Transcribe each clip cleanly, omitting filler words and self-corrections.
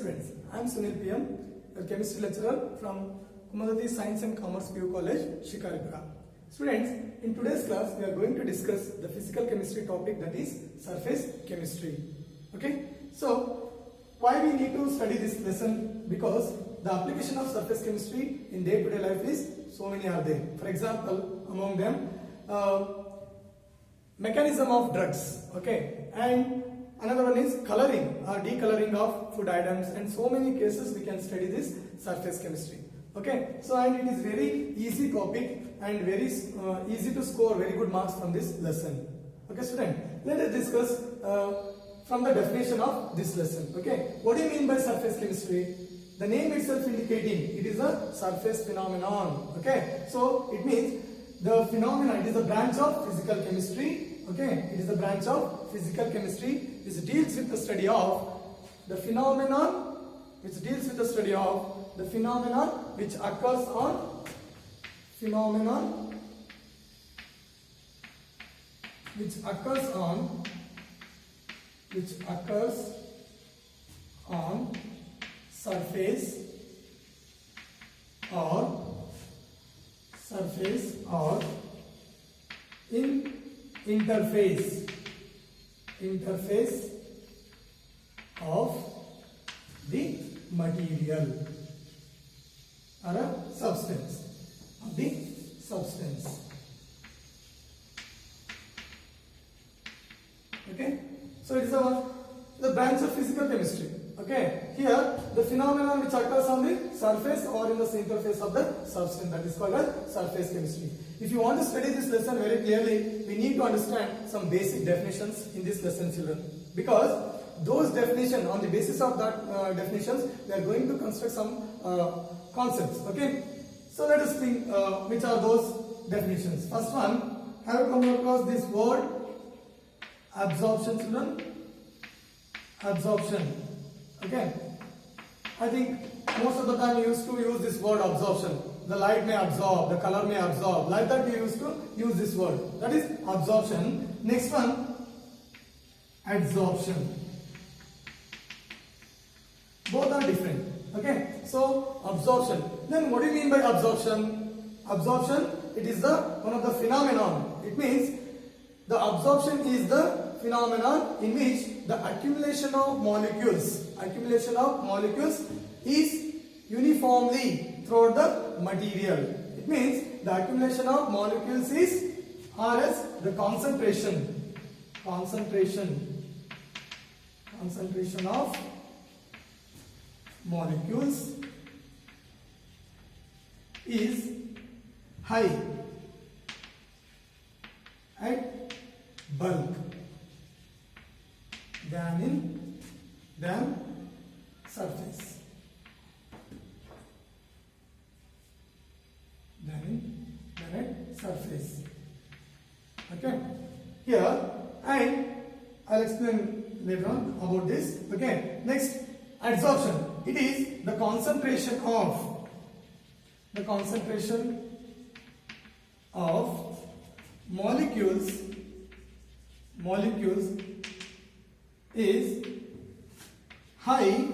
students, I am Sunil PM, your chemistry lecturer from Kumadati Science and Commerce PU College, Shikaripura. Students, in today's class we are going to discuss the physical chemistry topic, that is surface chemistry. Okay, so why we need to study this lesson? Because the application of surface chemistry in day-to-day life is so many are there. For example, among them mechanism of drugs, okay, and another one is coloring or decoloring of food items, and so many cases we can study this surface chemistry. Okay, so and it is very easy topic and very easy to score very good marks from this lesson. Okay, student, let us discuss from the definition of this lesson. Okay, what do you mean by surface chemistry? The name itself indicating it is a surface phenomenon. Okay, so it means the phenomenon, it is a branch of physical chemistry. Okay, it is a branch of physical chemistry which deals with the study of the phenomenon, which occurs on surface or in interface of the material or a substance of the substance. Okay, so it is the branch of physical chemistry. Okay, here the phenomenon which occurs on the surface or in the interface of the substance, that is called as surface chemistry. If you want to study this lesson very clearly, we need to understand some basic definitions in this lesson, children, because those definitions, on the basis of that definitions, we are going to construct some concepts. Okay, so let us think which are those definitions. First one, have you come across this word absorption, children? Absorption. Okay, I think most of the time you used to use this word absorption. The light may absorb, the color may absorb. Like that we used to use this word. That is absorption. Next one, adsorption. Both are different. Okay, so absorption. Then what do you mean by absorption? Absorption, it is one of the phenomenon. It means the absorption is the phenomenon in which the accumulation of molecules is uniformly throughout the material. It means the accumulation of molecules is, or as the concentration of molecules is high at bulk than surface. Than at surface. Okay, here, and I'll explain later on about this. Okay, next, adsorption. It is the concentration of molecules is high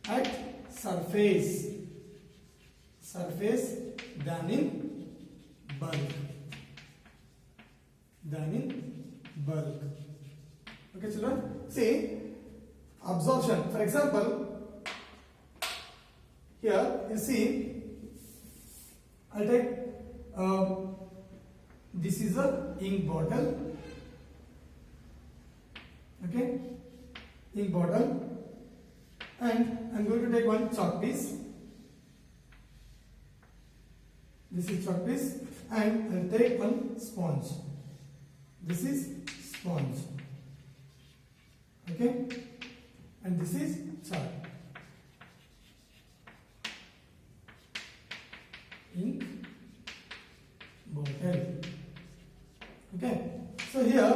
at surface than in bulk. Okay, children, see absorption. For example, here you see, I'll take this is a ink bottle. Okay, ink bottle, and I'm going to take one chalk piece. This is chalk piece, and I'll take one sponge. This is sponge. Okay, and this is chalk. Ink bottle. Okay, so here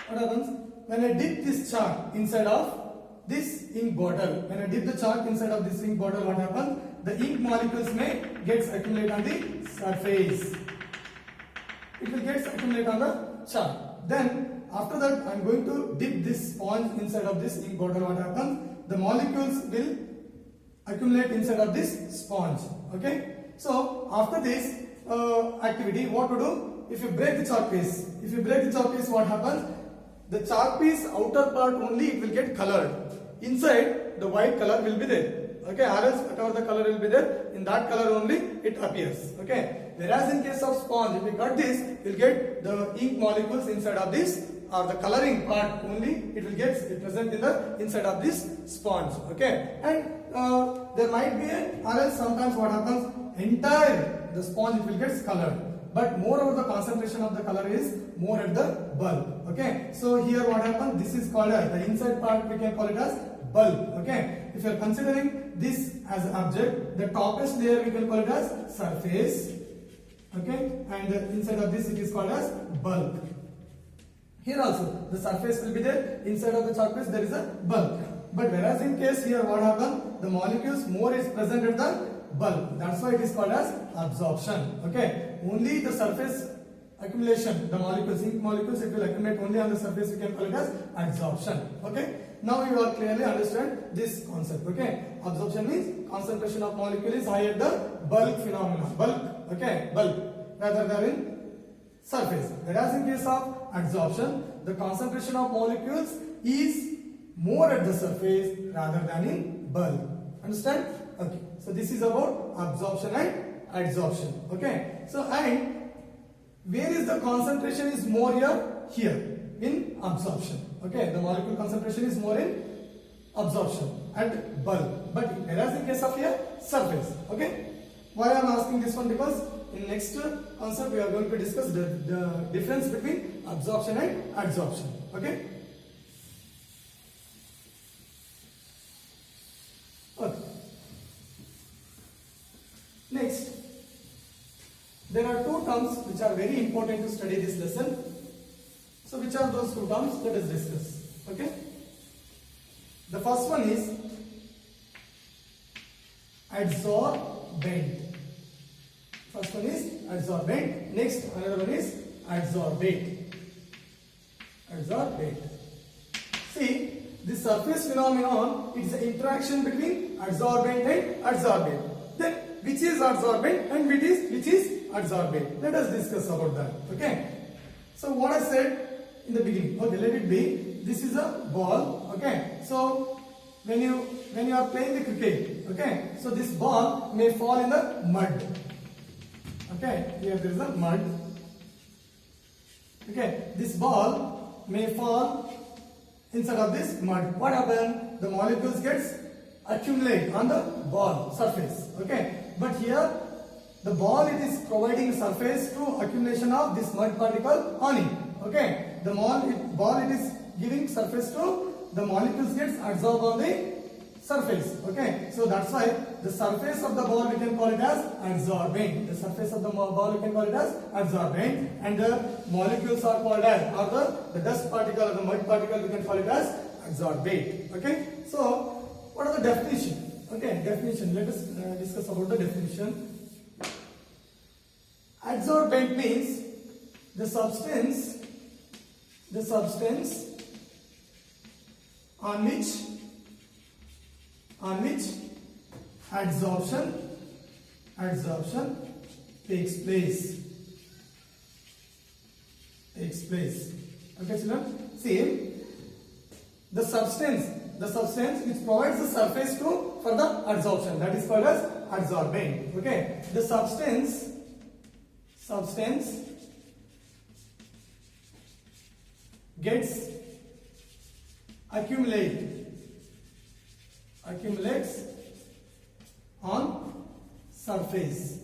what happens when I dip this chalk inside of this ink bottle? When I dip the chalk inside of this ink bottle, what happens? The ink molecules may get accumulate on the surface. It will get accumulate on the chalk. Then after that I'm going to dip this sponge inside of this ink bottle. What happens? The molecules will accumulate inside of this sponge. Okay. So after this activity, what to do? If you break the chalk piece, what happens? The chalk piece outer part only it will get colored. Inside the white color will be there. Okay, or else whatever the color will be there, in that color only it appears. Okay. Whereas in case of sponge, if we cut this, you'll get the ink molecules inside of this, or the coloring part only it will get present in the inside of this sponge. Okay. And there might be or else sometimes what happens, entire the sponge it will get colored, but moreover the concentration of the color is more at the bulb. Okay. So here what happens, this is called as the inside part, we can call it as bulb. Okay. If you are considering this as an object, the toppest layer we can call it as surface. Okay. And the inside of this it is called as bulb. Here also the surface will be there, inside of the surface there is a bulb. But whereas in case here what happens, the molecules more is present at the bulb. That's why it is called as absorption. Okay. Only the surface accumulation, the molecules, ink molecules, it will accumulate only on the surface, we can call it as absorption. Okay. Now you are clearly understand this concept. Okay. Absorption means concentration of molecule is higher at the bulk phenomena. Bulk. Okay. Bulk rather than in surface. Whereas in case of adsorption, the concentration of molecules is more at the surface rather than in bulk. Understand? Okay. So this is about absorption and adsorption. Okay. So and where is the concentration is more here? Here in absorption. Okay. The molecule concentration is more in absorption at bulk. But whereas in case of here surface. Okay. Why I am asking this one? Because in next concept we are going to discuss the difference between absorption and adsorption. Okay. Okay. Next, there are two terms which are very important to study this lesson. So which are those two terms? Let us discuss. Okay. The first one is adsorbent. First one is adsorbent. Next, another one is adsorbate. Adsorbate. See, the surface phenomenon is the interaction between adsorbent and adsorbate. Then, which is adsorbent and which is adsorbate? Let us discuss about that. Okay. So what I said in the beginning. Okay, let it be. This is a ball. Okay. So when you are playing the cricket, okay, so this ball may fall in the mud. Okay, here there is a mud. Okay, this ball may fall inside of this mud. What happens? The molecules gets accumulate on the ball surface. Okay, but here the ball it is providing surface to accumulation of this mud particle on it. Okay, the ball it is giving surface to the molecules gets absorbed on the surface. Okay, so that's why the surface of the ball we can call it as adsorbent. The surface of the ball we can call it as adsorbent, and the molecules are called as, or the dust particle or the mud particle we can call it as adsorbate. Okay, so what are the definition? Okay, definition. Let us discuss about the definition. Adsorbent means the substance on which adsorption takes place. Okay, children. See, the substance which provides the surface for the adsorption, that is called as adsorbent. Okay, the substance gets accumulates on surface.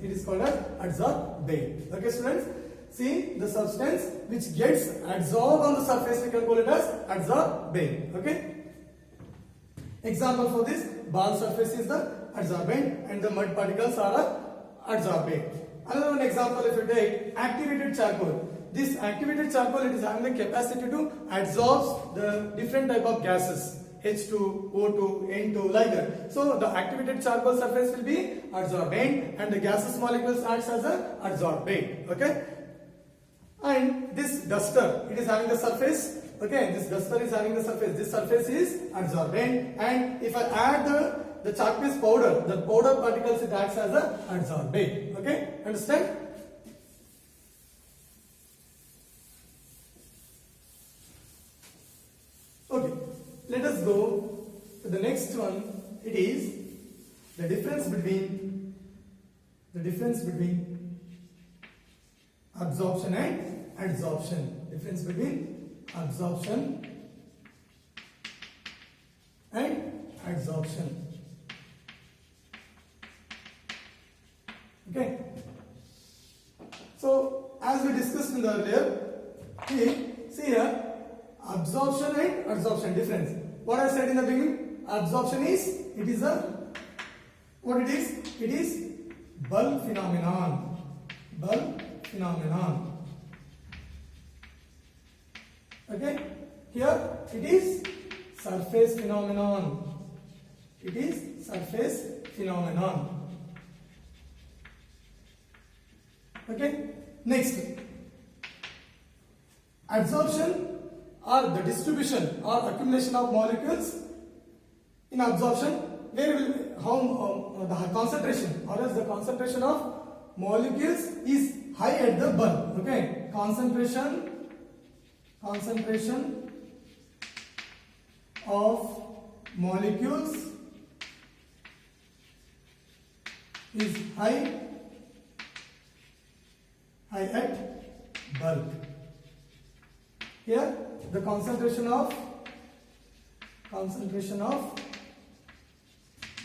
It is called as adsorbate. Okay, students. See, the substance which gets adsorbed on the surface we can call it as adsorbate. Okay. Example for this, ball surface is the adsorbent and the mud particles are adsorbate. Another one example, if you take activated charcoal. This activated charcoal, it is having the capacity to absorb the different type of gases, H2, O2, N2, like that. So the activated charcoal surface will be adsorbent and the gaseous molecules acts as a adsorbate. Okay. And this duster, it is having the surface. Okay, this duster is having the surface. This surface is adsorbent, and if I add the chalk paste powder, the powder particles, it acts as a adsorbate. Okay, understand? Okay, let us go to the next one. It is the difference between absorption and adsorption. Difference between absorption and adsorption. Okay. So as we discussed in the earlier, see here, absorption and adsorption difference. What I said in the beginning, absorption is, it is a, what it is? It is bulk phenomenon. Bulk phenomenon. Okay. Here it is surface phenomenon. It is surface phenomenon. Okay. Next, adsorption or the distribution or accumulation of molecules. In absorption, where will the concentration or else the concentration of molecules is high at the bulk. Okay, concentration of molecules is high at bulk. Here the concentration of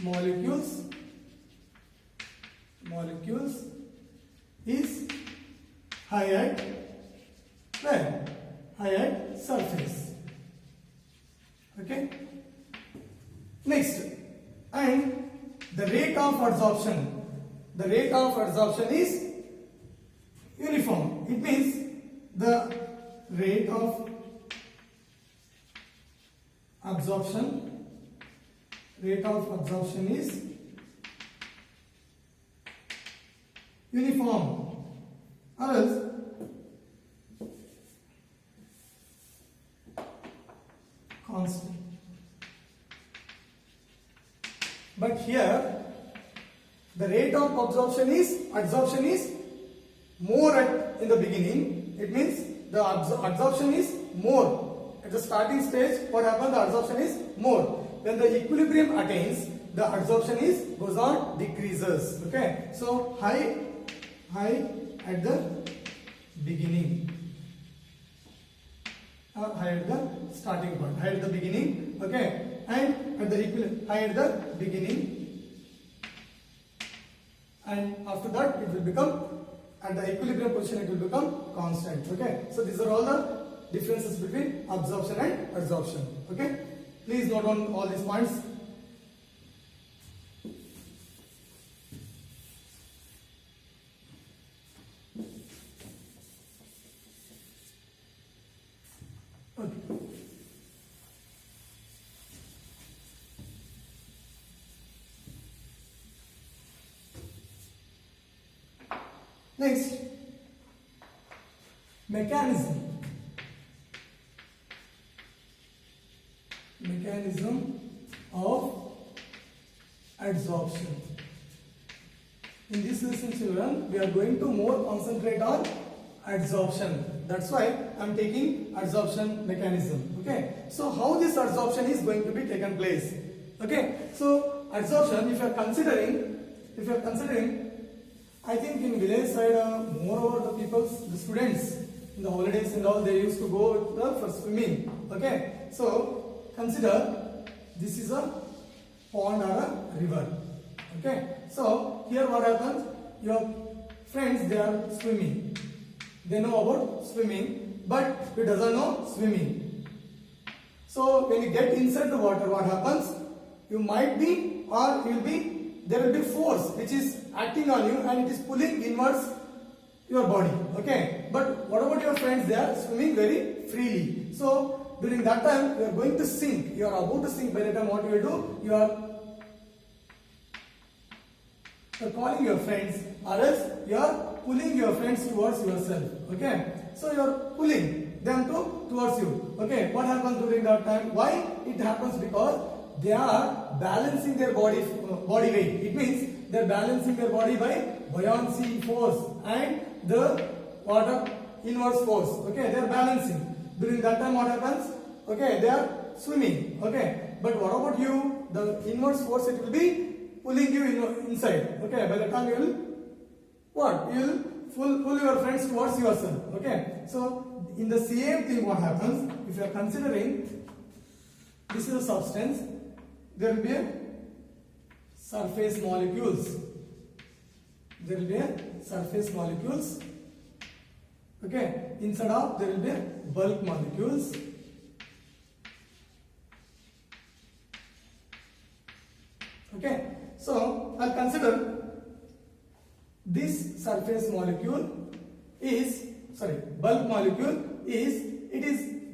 molecules is high at where? High at surface. Okay. Next, and the rate of adsorption. The rate of adsorption is uniform. It means the rate of absorption is uniform, or else constant. But here the rate of adsorption is more in the beginning. It means the adsorption is more at the starting stage. What happens? The adsorption is more. When the equilibrium attains, the adsorption goes on decreases. Okay, so high at the beginning, or high at the starting point, high at the beginning. Okay, and at the high at the beginning, and after that it will become, at the equilibrium position it will become constant. Okay, so these are all the differences between absorption and adsorption. Okay, please note on all these points. Okay. Next, mechanism of adsorption. In this lesson, children, we are going to more concentrate on adsorption. That's why I am taking adsorption mechanism. Okay, so how this adsorption is going to be taken place? Okay, so adsorption, if you are considering, I think in village side, moreover the students in the holidays and all, they used to go for swimming. Okay, so consider this is a pond or a river. Okay, so here what happens? Your friends, they are swimming. They know about swimming, but he doesn't know swimming. So when you get inside the water, what happens? You might be, or you will be, there will be force which is acting on you and it is pulling inwards your body. Okay, but what about your friends? They are swimming very freely. So during that time you are going to sink. You are about to sink. By the time what you will do? You are calling your friends, or else you are pulling your friends towards yourself. Okay, So you are pulling them towards you. Okay, what happens during that time? Why it happens? Because they are balancing their body weight. It means they are balancing their body by buoyancy force and the water inverse force. Okay, they are balancing. During that time, what happens? Okay, they are swimming. Okay, but what about you? The inverse force, it will be pulling you inside. Okay, by the time you will what? You will pull your friends towards yourself. Okay, so in the same thing, what happens if you are considering this is a substance, there will be a surface molecules. There will be a surface molecules. Okay, instead of there will be bulk molecules. Okay, so I'll consider this surface molecule is bulk molecule is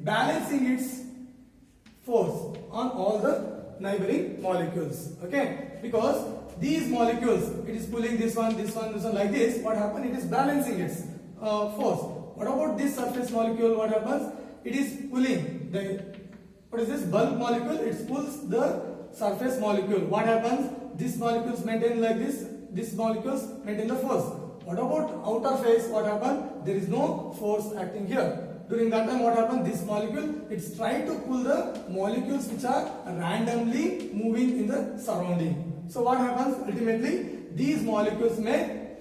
balancing its force on all the neighboring molecules. Okay, because these molecules, it is pulling this one like this. What happens? It is balancing its force. What about this surface molecule? What happens? It is pulling the, what is this bulk molecule? It pulls the surface molecule. What happens? These molecules maintain like this. These molecules maintain the force. What about outer phase? What happens? There is no force acting here. During that time, what happens? This molecule, it's trying to pull the molecules which are randomly moving in the surrounding. So what happens? Ultimately, these molecules may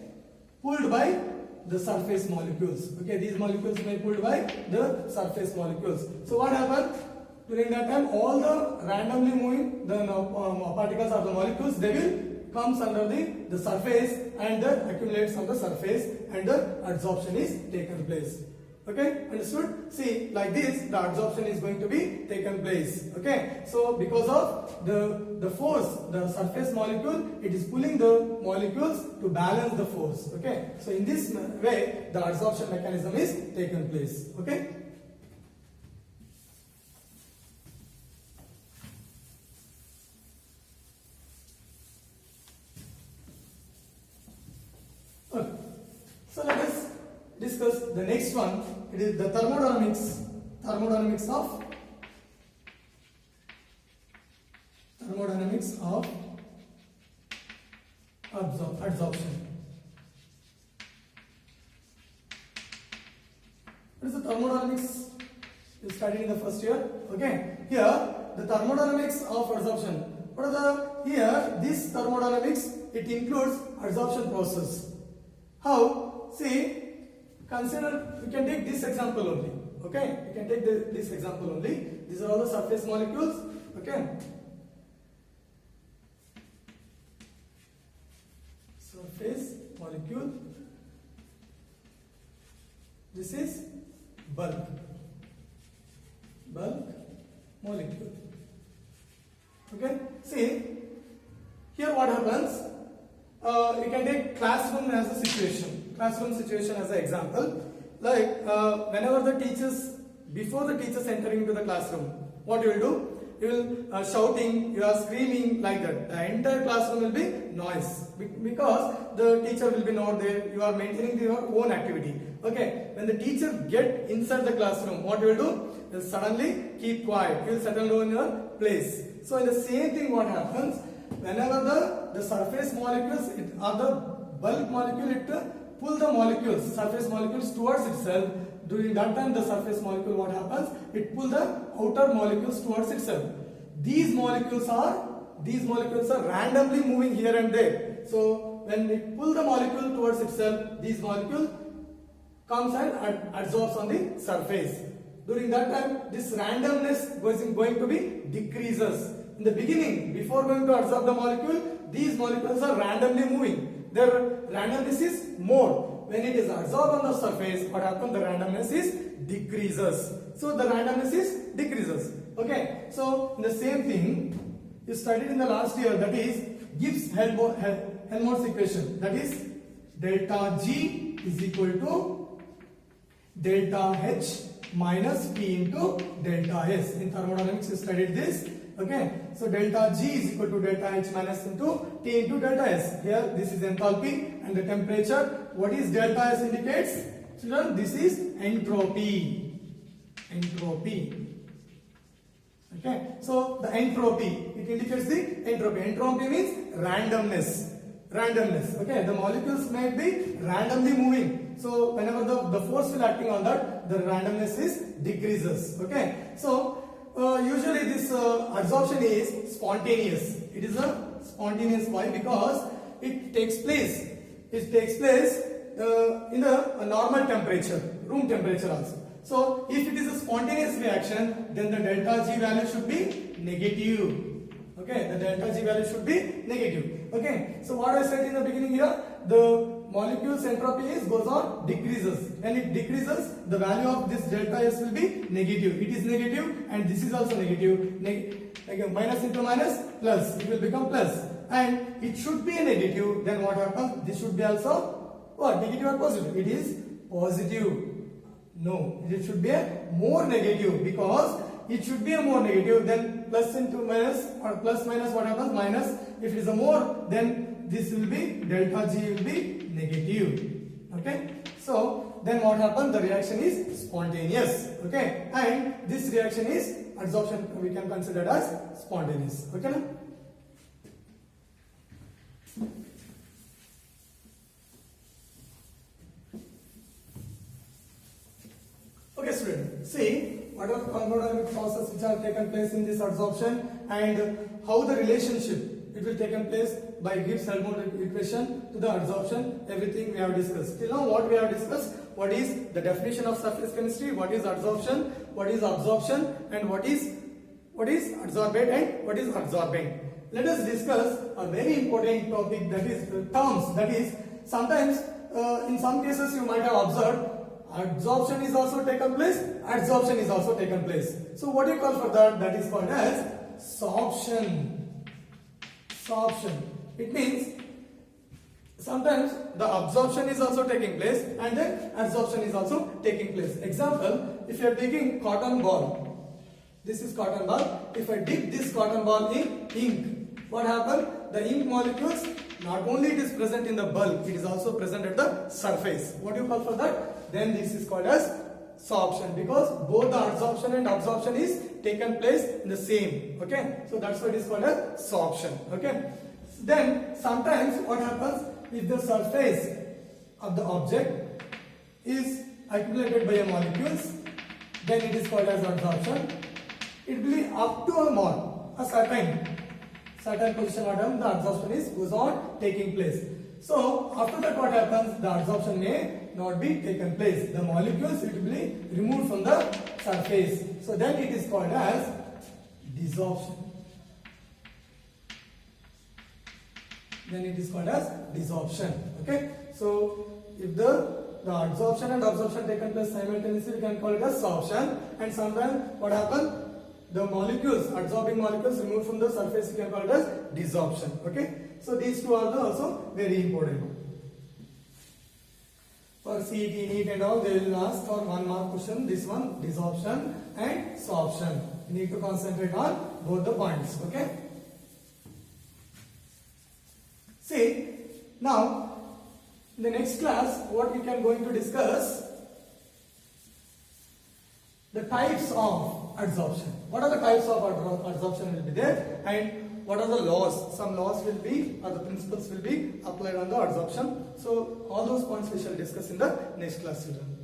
pulled by the surface molecules. Okay, these molecules may pulled by the surface molecules. So what happens? During that time, all the randomly moving the particles or the molecules, they will comes under the surface and that accumulates on the surface and the adsorption is taken place. Okay, understood? See, like this, the adsorption is going to be taken place. Okay, so because of the force, the surface molecule, it is pulling the molecules to balance the force. Okay, so in this way, the adsorption mechanism is taken place. Okay. So let us discuss the next one. It is the thermodynamics of adsorption. What is the thermodynamics? You studied in the first year. Okay. Here the thermodynamics of adsorption. What are the here? This thermodynamics, it includes adsorption process. How? See, consider, we can take this example only. Okay, we can take this example only. These are all the surface molecules. Okay, surface molecule. This is bulk molecule. Okay, see here what happens. You can take classroom as a situation. Classroom situation as an example. Like whenever the teachers, before the teachers entering into the classroom, what you will do? You will shouting, you are screaming like that. The entire classroom will be noise because the teacher will be not there. You are maintaining your own activity. Okay. When the teacher get inside the classroom, what you will do? You will suddenly keep quiet. You will settle down in your place. So in the same thing, what happens? Whenever the surface molecules or the bulk molecule, it pull the molecules, surface molecules towards itself. During that time, the surface molecule, what happens? It pull the outer molecules towards itself. These molecules are randomly moving here and there. So when it pull the molecule towards itself, these molecule comes and adsorbs on the surface. During that time, this randomness is going to be decreases. In the beginning, before going to adsorb the molecule, these molecules are randomly moving. Their randomness is more. When it is adsorbed on the surface, what happens? The randomness is decreases. So the randomness is decreases. Okay. So in the same thing, you studied in the last year, that is Gibbs-Helmholtz equation. That is delta G is equal to delta H minus T into delta S. In thermodynamics, you studied this. Okay, so delta G is equal to delta H minus into T into delta S. Here, this is enthalpy and the temperature. What is delta S indicates? Children, this is entropy. Entropy. Okay, so the entropy, it indicates the entropy. Entropy means randomness. Randomness. Okay, the molecules may be randomly moving. So whenever the force will acting on that, the randomness is decreases. Okay, so usually this adsorption is spontaneous. It is a spontaneous. Why? Because it takes place. It takes place in a normal temperature, room temperature also. So if it is a spontaneous reaction, then the delta G value should be negative. Okay, the delta G value should be negative. Okay, so what I said in the beginning here, the molecule's entropy goes on decreases. When it decreases, the value of this delta S will be negative. It is negative and this is also negative. Like minus into minus plus, it will become plus. And it should be a negative. Then what happens? This should be also what? Negative or positive? It is positive. No, it should be a more negative, because it should be a more negative. Then plus into minus, or plus minus, what happens? Minus. If it is a more, then this will be delta G will be negative. Okay, so then what happens? The reaction is spontaneous. Okay, and this reaction is adsorption. We can consider it as spontaneous. Okay, now? Okay, student, see what are the thermodynamic processes which are taken place in this adsorption, and how the relationship it will taken place by Gibbs-Helmholtz equation to the adsorption. Everything we have discussed. Till now, what we have discussed? What is the definition of surface chemistry? What is adsorption? What is absorption? And what is adsorbate and what is adsorbent? Let us discuss a very important topic, that is terms. That is, sometimes in some cases you might have observed, adsorption is also taken place, adsorption is also taken place. So what do you call for that? That is called as sorption. Sorption. It means sometimes the absorption is also taking place and then adsorption is also taking place. Example, if you are taking cotton ball, this is cotton ball. If I dip this cotton ball in ink, what happens? The ink molecules, not only it is present in the bulk, it is also present at the surface. What do you call for that? Then this is called as sorption, because both the adsorption and absorption is taken place in the same. Okay, so that's why it is called as sorption. Okay, then sometimes what happens, if the surface of the object is accumulated by a molecules, then it is called as adsorption. It will be up to a mole, a certain position what happens, the adsorption goes on taking place. So after that, what happens? The adsorption may not be taken place. The molecules it will be removed from the surface. So then it is called as desorption. Then it is called as desorption. Okay. So if the adsorption and absorption taken place simultaneously, we can call it as sorption. And sometimes what happens? The molecules, adsorbing molecules removed from the surface, we can call it as desorption. Okay. So these two are also very important. For CET, NEET and all, they will ask for 1 mark question. This one, desorption and sorption. You need to concentrate on both the points. Okay. See, now in the next class, what we can going to discuss, the types of adsorption. What are the types of adsorption will be there, and what are the laws? Some laws will be, or the principles will be applied on the adsorption. So all those points we shall discuss in the next class, children.